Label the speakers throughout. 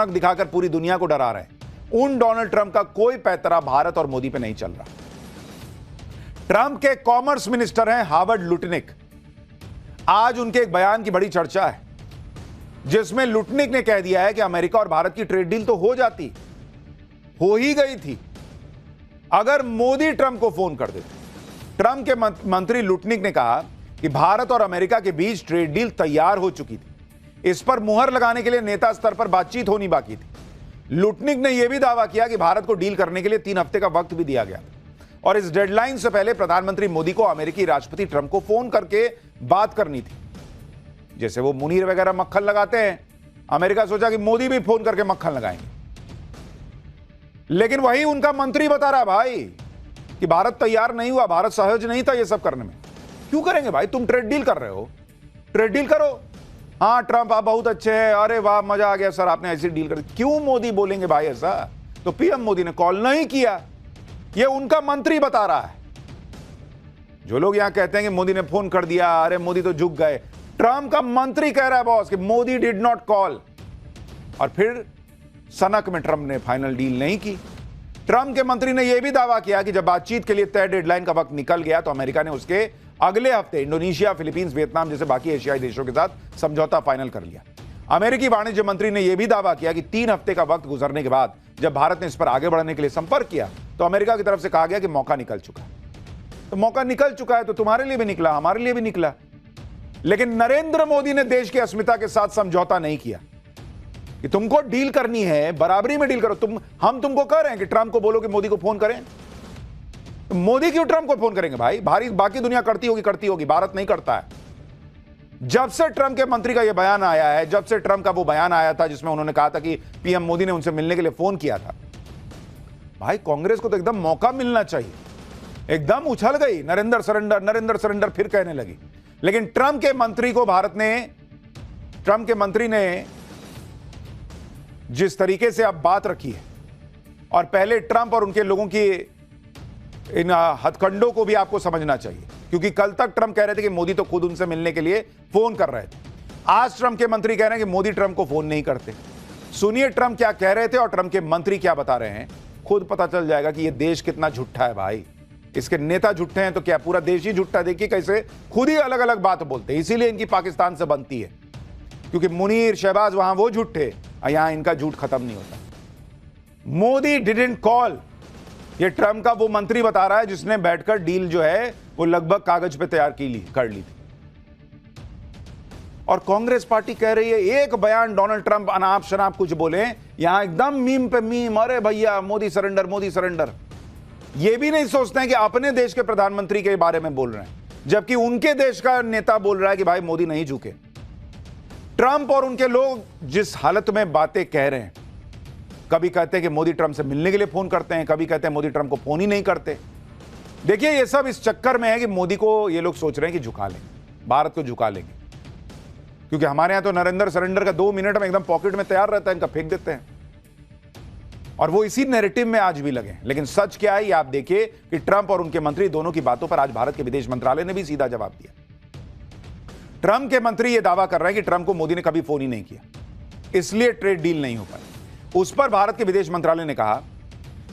Speaker 1: दिखाकर पूरी दुनिया को डरा रहे हैं। उन डोनाल्ड ट्रंप का कोई पैतरा भारत और मोदी पे नहीं चल रहा। ट्रंप के कॉमर्स मिनिस्टर हैं हावर्ड लुटनिक। आज उनके एक बयान की बड़ी चर्चा है, जिसमें लुटनिक ने कह दिया है कि अमेरिका और भारत की ट्रेड डील तो हो ही गई थी अगर मोदी ट्रंप को फोन कर देते। ट्रंप के मंत्री लुटनिक ने कहा कि भारत और अमेरिका के बीच ट्रेड डील तैयार हो चुकी थी, इस पर मुहर लगाने के लिए नेता स्तर पर बातचीत होनी बाकी थी। लुटनिक ने यह भी दावा किया कि भारत को डील करने के लिए 3 हफ्ते का वक्त भी दिया गया था और इस डेडलाइन से पहले प्रधानमंत्री मोदी को अमेरिकी राष्ट्रपति ट्रंप को फोन करके बात करनी थी। जैसे वो मुनीर वगैरह मक्खन लगाते हैं, अमेरिका सोचा कि मोदी भी फोन करके मक्खन लगाएंगे। लेकिन वही उनका मंत्री बता रहा है भाई कि भारत तैयार नहीं हुआ, भारत सहज नहीं था ये सब करने में। क्यों करेंगे भाई? तुम ट्रेड डील कर रहे हो, ट्रेड डील करो। हाँ ट्रंप आप बहुत अच्छे हैं, अरे वाह मजा आ गया सर आपने ऐसी डील कर दी। क्यों मोदी बोलेंगे भाई ऐसा? तो पीएम मोदी ने कॉल नहीं किया, ये उनका मंत्री बता रहा है। जो लोग यहां कहते हैं कि मोदी ने फोन कर दिया, अरे मोदी तो झुक गए, ट्रंप का मंत्री कह रहा है बॉस कि मोदी डिड नॉट कॉल। और फिर सनक में ट्रंप ने फाइनल डील नहीं की। ट्रंप के मंत्री ने यह भी दावा किया कि जब बातचीत के लिए तय डेडलाइन का वक्त निकल गया तो अमेरिका ने उसके अगले हफ्ते इंडोनेशिया, फिलीपींस, वियतनाम जैसे बाकी एशियाई देशों के साथ समझौता फाइनल कर लिया। अमेरिकी वाणिज्य मंत्री ने यह भी दावा किया कि 3 हफ्ते का वक्त गुजरने के बाद जब भारत ने इस पर आगे बढ़ने के लिए संपर्क किया तो अमेरिका की तरफ से कहा गया कि मौका निकल चुका है। तो मौका निकल चुका है तो तुम्हारे लिए भी निकला, हमारे लिए भी निकला। लेकिन नरेंद्र मोदी ने देश की अस्मिता के साथ समझौता नहीं किया कि तुमको डील करनी है, बराबरी में डील करो। हम तुमको कह रहे हैं कि ट्रंप को बोलो कि मोदी को फोन करें। तो मोदी क्यों ट्रंप को फोन करेंगे भाई? बाकी दुनिया करती होगी, भारत नहीं करता है। जब से ट्रंप के मंत्री का यह बयान आया है, जब से ट्रंप का वो बयान आया था जिसमें उन्होंने कहा था कि पीएम मोदी ने उनसे मिलने के लिए फोन किया था, भाई कांग्रेस को तो एकदम मौका मिलना चाहिए। एकदम उछल गई, नरेंद्र सरेंडर फिर कहने लगी। लेकिन ट्रंप के मंत्री ने जिस तरीके से अब बात रखी है, और पहले ट्रंप और उनके लोगों की इन हथकंडों को भी आपको समझना चाहिए, क्योंकि कल तक ट्रंप कह रहे थे कि मोदी तो खुद उनसे मिलने के लिए फोन कर रहे थे। आज ट्रंप के मंत्री कह रहे हैं कि मोदी ट्रंप को फोन नहीं करते। सुनिए ट्रंप क्या कह रहे थे और ट्रंप के मंत्री क्या बता रहे हैं, खुद पता चल जाएगा कि यह देश कितना झूठा है भाई। इसके नेता झूठे हैं तो क्या पूरा देश ही झूठा? देखिए कैसे खुद ही अलग अलग बात बोलते हैं। इसीलिए इनकी पाकिस्तान से बनती है, क्योंकि मुनीर, शहबाज वहां वो झूठे, यहां इनका झूठ खत्म नहीं होता। मोदी डिडंट कॉल, ये ट्रंप का वो मंत्री बता रहा है जिसने बैठकर डील जो है वो लगभग कागज पे तैयार कर ली थी। और कांग्रेस पार्टी कह रही है एक बयान डोनाल्ड ट्रंप अनाप शनाप कुछ बोले, यहां एकदम मीम पे मीम, अरे भैया मोदी सरेंडर। ये भी नहीं सोचते हैं कि अपने देश के प्रधानमंत्री के बारे में बोल रहे हैं, जबकि उनके देश का नेता बोल रहा है कि भाई मोदी नहीं झुके। ट्रंप और उनके लोग जिस हालत में बातें कह रहे हैं, कभी कहते हैं कि मोदी ट्रंप से मिलने के लिए फोन करते हैं, कभी कहते हैं मोदी ट्रंप को फोन ही नहीं करते। देखिए ये सब इस चक्कर में है कि मोदी को ये लोग सोच रहे हैं कि झुका लेंगे, भारत को झुका लेंगे, क्योंकि हमारे यहां तो नरेंद्र सरेंडर का 2 मिनट में एकदम पॉकेट में तैयार रहता है, इनका फेंक देते हैं। और वो इसी नैरेटिव में आज भी लगे। लेकिन सच क्या है ये आप देखिए कि ट्रंप और उनके मंत्री दोनों की बातों पर आज भारत के विदेश मंत्रालय ने भी सीधा जवाब दिया। ट्रंप के मंत्री ये दावा कर रहे हैं कि ट्रंप को मोदी ने कभी फोन ही नहीं किया, इसलिए ट्रेड डील नहीं हो पाई। उस पर भारत के विदेश मंत्रालय ने कहा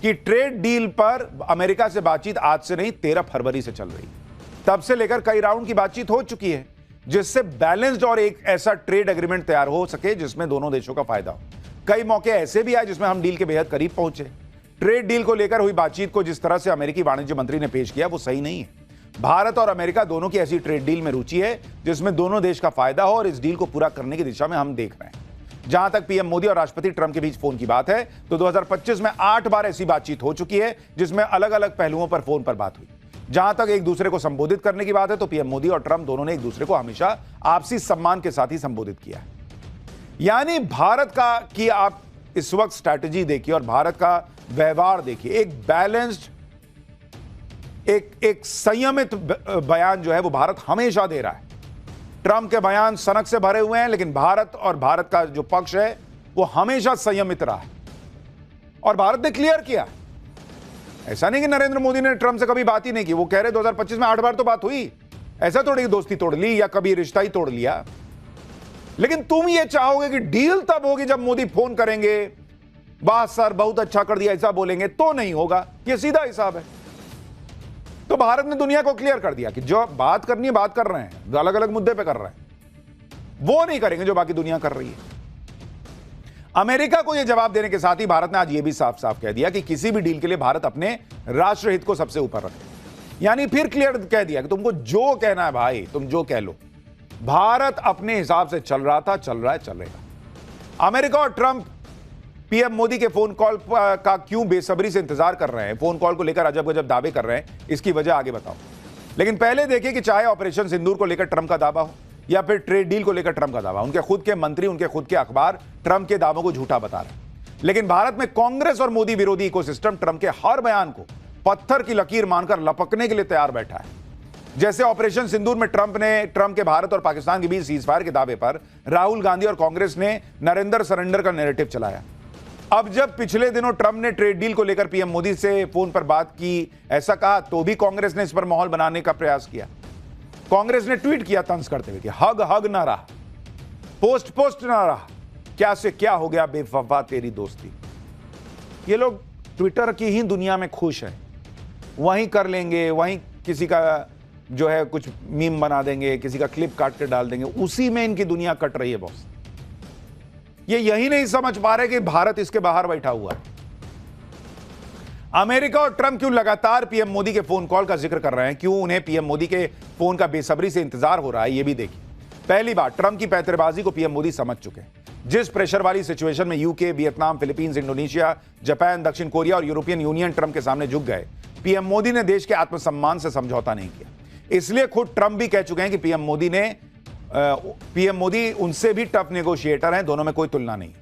Speaker 1: कि ट्रेड डील पर अमेरिका से बातचीत आज से नहीं 13 फरवरी से चल रही है। तब से लेकर कई राउंड की बातचीत हो चुकी है, जिससे बैलेंस्ड और एक ऐसा ट्रेड एग्रीमेंट तैयार हो सके जिसमें दोनों देशों का फायदा हो। कई मौके ऐसे भी आए जिसमें हम डील के बेहद करीब पहुंचे। ट्रेड डील को लेकर हुई बातचीत को जिस तरह से अमेरिकी वाणिज्य मंत्री ने पेश किया वो सही नहीं है। भारत और अमेरिका दोनों की ऐसी ट्रेड डील में रुचि है जिसमें दोनों देश का फायदा हो, और इस डील को पूरा करने की दिशा में हम देख रहे हैं। जहां तक पीएम मोदी और राष्ट्रपति ट्रंप के बीच फोन की बात है तो 2025 में 8 बार ऐसी बातचीत हो चुकी है जिसमें अलग अलग पहलुओं पर फोन पर बात हुई। जहां तक एक दूसरे को संबोधित करने की बात है तो पीएम मोदी और ट्रंप दोनों ने एक दूसरे को हमेशा आपसी सम्मान के साथ ही संबोधित किया है। यानी भारत का कि आप इस वक्त स्ट्रैटेजी देखिए और भारत का व्यवहार देखिए, एक बैलेंस्ड, एक संयमित बयान जो है वो भारत हमेशा दे रहा है। ट्रंप के बयान सनक से भरे हुए हैं, लेकिन भारत और भारत का जो पक्ष है वो हमेशा संयमित रहा है और भारत ने क्लियर किया। ऐसा नहीं कि नरेंद्र मोदी ने ट्रंप से कभी बात ही नहीं की। वो कह रहे 2025 में 8 बार तो बात हुई, ऐसा थोड़ी दोस्ती तोड़ ली या कभी रिश्ता ही तोड़ लिया। लेकिन तुम ये चाहोगे कि डील तब होगी जब मोदी फोन करेंगे, वाह सर बहुत अच्छा कर दिया, ऐसा बोलेंगे तो नहीं होगा। ये सीधा हिसाब है। तो भारत ने दुनिया को क्लियर कर दिया कि जो बात करनी है बात कर रहे हैं, अलग अलग मुद्दे पे कर रहे हैं, वो नहीं करेंगे जो बाकी दुनिया कर रही है। अमेरिका को यह जवाब देने के साथ ही भारत ने आज यह भी साफ साफ कह दिया कि किसी भी डील के लिए भारत अपने राष्ट्र हित को सबसे ऊपर रखे। यानी फिर क्लियर कह दिया कि तुमको जो कहना है भाई तुम जो कह लो, भारत अपने हिसाब से चल रहा था, चल रहा है, चलेगा। अमेरिका और ट्रंप पीएम मोदी के फोन कॉल का क्यों बेसब्री से इंतजार कर रहे हैं, फोन कॉल को लेकर अजब गजब दावे कर रहे हैं, इसकी वजह आगे बताओ। लेकिन पहले देखिए कि चाहे ऑपरेशन सिंदूर को लेकर ट्रंप का दावा हो या फिर ट्रेड डील को लेकर ट्रंप का दावा, उनके खुद के मंत्री, उनके खुद के अखबार ट्रंप के दावों को झूठा बता रहे हैं। लेकिन भारत में कांग्रेस और मोदी विरोधी इकोसिस्टम ट्रंप के हर बयान को पत्थर की लकीर मानकर लपकने के लिए तैयार बैठा है। जैसे ऑपरेशन सिंदूर में ट्रंप के भारत और पाकिस्तान के बीच सीजफायर के दावे पर राहुल गांधी और कांग्रेस ने नरेंद्र सरेंडर का नैरेटिव चलाया। अब जब पिछले दिनों ट्रंप ने ट्रेड डील को लेकर पीएम मोदी से फोन पर बात की, ऐसा कहा, तो भी कांग्रेस ने इस पर माहौल बनाने का प्रयास किया। कांग्रेस ने ट्वीट किया तंज करते हुए कि हग ना रहा, पोस्ट ना रहा, क्या से क्या हो गया बेवफा तेरी दोस्ती। ये लोग ट्विटर की ही दुनिया में खुश है, वहीं कर लेंगे, वहीं किसी का जो है कुछ मीम बना देंगे, किसी का क्लिप काट के डाल देंगे, उसी में इनकी दुनिया कट रही है बॉस। ये यही नहीं समझ पा रहे कि भारत इसके बाहर बैठा हुआ है। अमेरिका और ट्रंप क्यों लगातार पीएम मोदी के फोन कॉल का जिक्र कर रहे हैं, क्यों उन्हें पीएम मोदी के फोन का बेसब्री से इंतजार हो रहा है, यह भी देखिए। पहली बात, ट्रंप की पैंतरेबाजी को पीएम मोदी समझ चुके हैं। जिस प्रेशर वाली सिचुएशन में UK, Vietnam, Philippines, Indonesia, Japan, दक्षिण कोरिया और यूरोपियन यूनियन ट्रंप के सामने झुक गए, पीएम मोदी ने देश के आत्मसम्मान से समझौता नहीं किया। इसलिए खुद ट्रंप भी कह चुके हैं कि पीएम मोदी उनसे भी टफ नेगोशिएटर हैं, दोनों में कोई तुलना नहीं।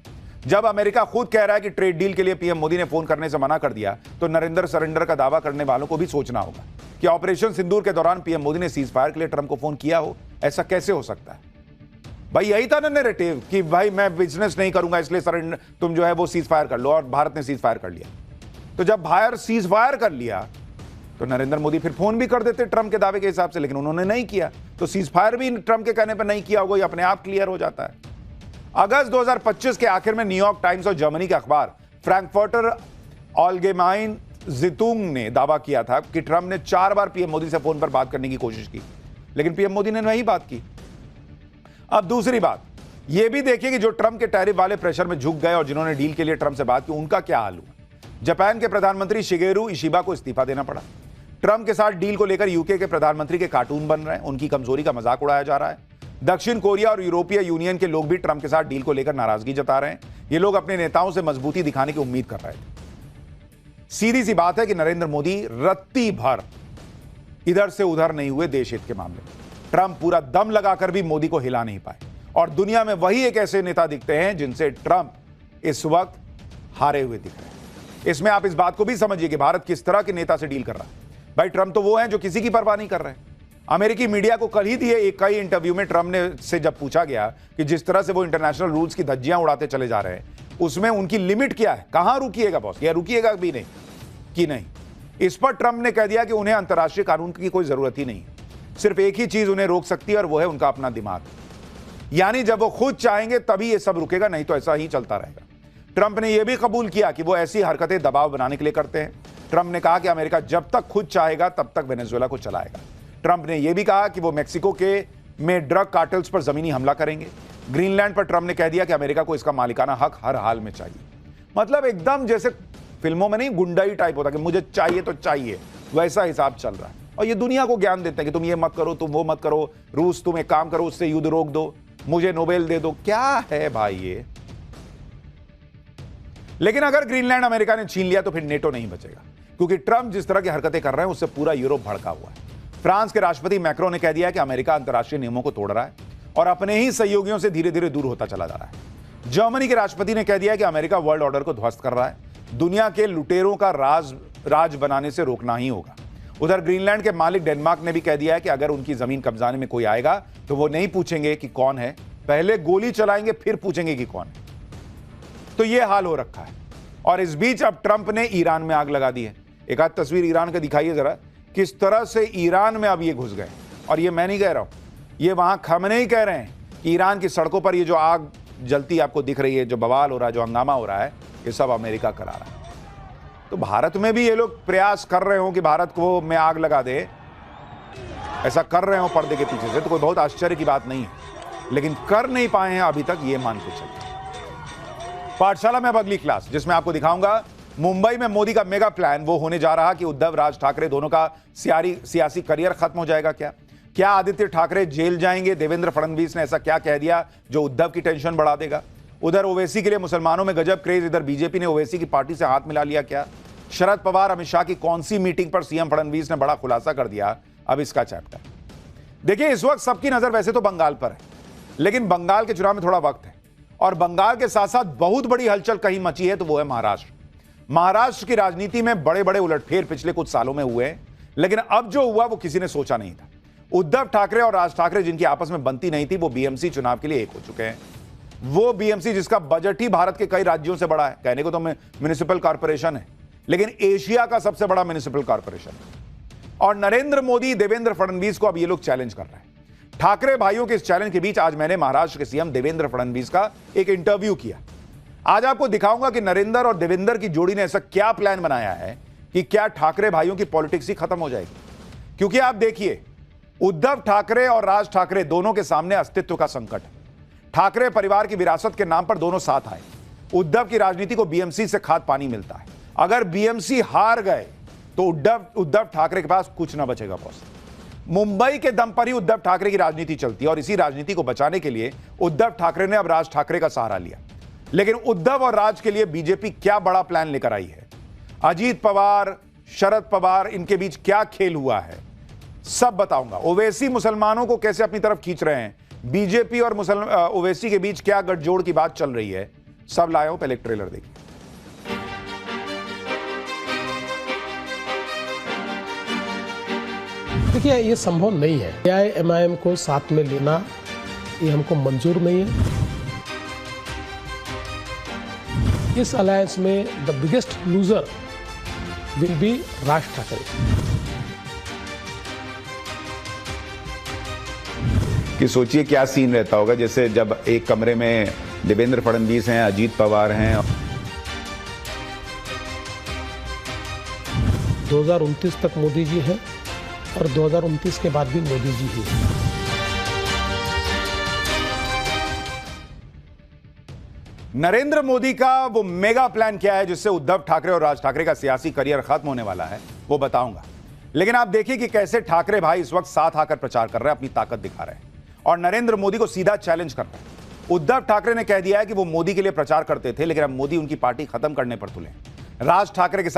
Speaker 1: जब अमेरिका खुद कह रहा है कि ट्रेड डील के लिए पीएम मोदी ने फोन करने से मना कर दिया, तो नरेंद्र सरेंडर का दावा करने वालों को भी सोचना होगा कि ऑपरेशन सिंदूर के दौरान पीएम मोदी ने सीज फायर के लिए ट्रंप को फोन किया हो। ऐसा कैसे हो सकता है भाई? यही था ना नैरेटिव कि भाई मैं बिजनेस नहीं करूंगा, इसलिए सरेंडर तुम जो है वो सीज फायर कर लो, और भारत ने सीज फायर कर लिया। तो जब भारत सीज फायर कर लिया तो नरेंद्र मोदी फिर फोन भी कर देते ट्रंप के दावे के हिसाब से, लेकिन उन्होंने नहीं किया, तो सीज फायर भी ट्रंप के कहने पर नहीं किया होगा, ये अपने आप क्लियर हो जाता है। अगस्त 2025 के आखिर में न्यूयॉर्क टाइम्स और जर्मनी के अखबार फ्रैंकफर्टर अल्गेमाइन ज़ितुंग ने दावा किया था कि ट्रंप ने 4 बार पीएम मोदी से फोन पर बात करने की कोशिश की, लेकिन पीएम मोदी ने नहीं बात की। अब दूसरी बात यह भी देखिए कि जो ट्रंप के टैरिफ वाले प्रेशर में झुक गए और जिन्होंने डील के लिए ट्रंप से बात की, उनका क्या हाल हुआ। जापान के प्रधानमंत्री शिगेरू इशिबा को इस्तीफा देना पड़ा। ट्रंप के साथ डील को लेकर यूके के प्रधानमंत्री के कार्टून बन रहे हैं, उनकी कमजोरी का मजाक उड़ाया जा रहा है। दक्षिण कोरिया और यूरोपीय यूनियन के लोग भी ट्रंप के साथ डील को लेकर नाराजगी जता रहे हैं। ये लोग अपने नेताओं से मजबूती दिखाने की उम्मीद कर रहे थे। सीधी सी बात है कि नरेंद्र मोदी रत्ती भर इधर से उधर नहीं हुए देश हित के मामले में। ट्रंप पूरा दम लगाकर भी मोदी को हिला नहीं पाए, और दुनिया में वही एक ऐसे नेता दिखते हैं जिनसे ट्रंप इस वक्त हारे हुए दिख रहे हैं। इसमें आप इस बात को भी समझिए कि भारत किस तरह के नेता से डील कर रहा है। भाई ट्रंप तो वो हैं जो किसी की परवाह नहीं कर रहे हैं। अमेरिकी मीडिया को कल ही दिए एक कई इंटरव्यू में ट्रंप ने से जब पूछा गया कि जिस तरह से वो इंटरनेशनल रूल्स की धज्जियां उड़ाते चले जा रहे हैं, उसमें उनकी लिमिट क्या है, कहां रुकिएगा बॉस, या रुकिएगा भी नहीं कि नहीं। इस पर ट्रंप ने कह दिया कि उन्हें अंतर्राष्ट्रीय कानून की कोई जरूरत ही नहीं, सिर्फ एक ही चीज उन्हें रोक सकती है और वो है उनका अपना दिमाग। यानी जब वो खुद चाहेंगे तभी ये सब रुकेगा, नहीं तो ऐसा ही चलता रहेगा। ट्रंप ने यह भी कबूल किया कि वो ऐसी हरकतें दबाव बनाने के लिए करते हैं। ट्रंप ने कहा कि अमेरिका जब तक खुद चाहेगा तब तक वेनेजुएला को चलाएगा। ट्रंप ने यह भी कहा कि वो मेक्सिको में ड्रग कार्टेल्स पर जमीनी हमला करेंगे। ग्रीनलैंड पर ट्रंप ने कह दिया कि अमेरिका को इसका मालिकाना हक हर हाल में चाहिए। मतलब एकदम जैसे फिल्मों में नहीं गुंडाई टाइप होता कि मुझे चाहिए तो चाहिए, वैसा हिसाब चल रहा है। और ये दुनिया को ज्ञान देते हैं कि तुम ये मत करो, तुम वो मत करो, रूस तुम एक काम करो, उससे युद्ध रोक दो, मुझे नोबेल दे दो। क्या है भाई ये? लेकिन अगर ग्रीनलैंड अमेरिका ने छीन लिया तो फिर नेटो नहीं बचेगा, क्योंकि ट्रंप जिस तरह की हरकतें कर रहे हैं उससे पूरा यूरोप भड़का हुआ है। फ्रांस के राष्ट्रपति मैक्रो ने कह दिया कि अमेरिका अंतर्राष्ट्रीय नियमों को तोड़ रहा है और अपने ही सहयोगियों से धीरे धीरे दूर होता चला जा रहा है। जर्मनी के राष्ट्रपति ने कह दिया कि अमेरिका वर्ल्ड ऑर्डर को ध्वस्त कर रहा है, दुनिया के लुटेरों का राज बनाने से रोकना ही होगा। उधर ग्रीनलैंड के मालिक डेनमार्क ने भी कह दिया है कि अगर उनकी जमीन कब्जाने में कोई आएगा तो वो नहीं पूछेंगे कि कौन है, पहले गोली चलाएंगे फिर पूछेंगे कि कौन है। तो ये हाल हो रखा है। और इस बीच अब ट्रंप ने ईरान में आग लगा दी है। एक आध तस्वीर ईरान का दिखाइए जरा, किस तरह से ईरान में अब ये घुस गए। और ये मैं नहीं कह रहा हूं, ये वहां खमेनेई कह रहे हैं कि ईरान की सड़कों पर ये जो आग जलती आपको दिख रही है, जो बवाल हो रहा है, जो हंगामा हो रहा है, ये सब अमेरिका करा रहा है। तो भारत में भी ये लोग प्रयास कर रहे हो कि भारत को में आग लगा दे, ऐसा कर रहे हो पर्दे के पीछे से, तो कोई बहुत आश्चर्य की बात नहीं है, लेकिन कर नहीं पाए हैं अभी तक, ये मान के चलते। पाठशाला में अब अगली क्लास, जिसमें आपको दिखाऊंगा मुंबई में मोदी का मेगा प्लान वो होने जा रहा कि उद्धव राज ठाकरे दोनों का सियासी करियर खत्म हो जाएगा क्या आदित्य ठाकरे जेल जाएंगे? देवेंद्र फडणवीस ने ऐसा क्या कह दिया जो उद्धव की टेंशन बढ़ा देगा? उधर ओवैसी के लिए मुसलमानों में गजब क्रेज, इधर बीजेपी ने ओवैसी की पार्टी से हाथ मिला लिया क्या? शरद पवार अमित शाह की कौन सी मीटिंग पर सीएम फडणवीस ने बड़ा खुलासा कर दिया? अब इसका चैप्टर देखिए। इस वक्त सबकी नजर वैसे तो बंगाल पर है, लेकिन बंगाल के चुनाव में थोड़ा वक्त है, और बंगाल के साथ साथ बहुत बड़ी हलचल कहीं मची है, तो वो है महाराष्ट्र। महाराष्ट्र की राजनीति में बड़े बड़े उलटफेर पिछले कुछ सालों में हुए हैं, लेकिन अब जो हुआ वो किसी ने सोचा नहीं था। उद्धव ठाकरे और राज ठाकरे जिनकी आपस में बनती नहीं थी, वो बीएमसी चुनाव के लिए एक हो चुके हैं। वो बीएमसी जिसका बजट ही भारत के कई राज्यों से बड़ा है, कहने को तो म्युनिसिपल कॉर्पोरेशन है, लेकिन एशिया का सबसे बड़ा म्युनिसिपल कॉर्पोरेशन है। और नरेंद्र मोदी, देवेंद्र फडणवीस को अब ये लोग चैलेंज कर रहे हैं। ठाकरे भाइयों के इस चैलेंज के बीच आज मैंने महाराष्ट्र के सीएम देवेंद्र फडणवीस का एक इंटरव्यू किया। आज आपको दिखाऊंगा कि नरेंद्र और देवेंद्र की जोड़ी ने ऐसा क्या प्लान बनाया है कि क्या ठाकरे भाइयों की पॉलिटिक्स ही खत्म हो जाएगी। क्योंकि आप देखिए, उद्धव ठाकरे और राज ठाकरे दोनों के सामने अस्तित्व का संकट है। ठाकरे परिवार की विरासत के नाम पर दोनों साथ आए। उद्धव की राजनीति को बीएमसी से खाद पानी मिलता है। अगर बीएमसी हार गए तो उद्धव ठाकरे के पास कुछ ना बचेगा बॉस। मुंबई के दम पर ही उद्धव ठाकरे की राजनीति चलती है, और इसी राजनीति को बचाने के लिए उद्धव ठाकरे ने अब राज ठाकरे का सहारा लिया। लेकिन उद्धव और राज के लिए बीजेपी क्या बड़ा प्लान लेकर आई है? अजीत पवार, शरद पवार, इनके बीच क्या खेल हुआ है, सब बताऊंगा। ओवैसी मुसलमानों को कैसे अपनी तरफ खींच रहे हैं, बीजेपी और ओवैसी के बीच क्या गठजोड़ की बात चल रही है, सब लाया हूं। पहले एक ट्रेलर देखिए।
Speaker 2: देखिए, ये संभव नहीं है। एआईएमआईएम को साथ में लेना ये हमको मंजूर नहीं है। इस अलायंस में the biggest loser will be Raj Thackeray.
Speaker 1: कि सोचिए क्या सीन रहता होगा, जैसे जब एक कमरे में देवेंद्र फडणवीस हैं, अजीत पवार हैं।
Speaker 2: 2029 तक मोदी जी हैं और 2029 के बाद भी मोदी जी ही हैं।
Speaker 1: नरेंद्र मोदी का वो मेगा प्लान क्या है जिससे उद्धव ठाकरे और राज ठाकरे का सियासी करियर खत्म होने वाला है, वो बताऊंगा। लेकिन आप देखिए कि कैसे ठाकरे भाई इस वक्त साथ आकर प्रचार कर रहे हैं, अपनी ताकत दिखा रहे हैं और नरेंद्र मोदी को सीधा चैलेंज कर रहे हैं। उद्धव ठाकरे ने कह दिया है कि वो मोदी के लिए प्रचार करते थे, लेकिन अब मोदी उनकी पार्टी खत्म करने पर तुले। राज ठाकरे के साथ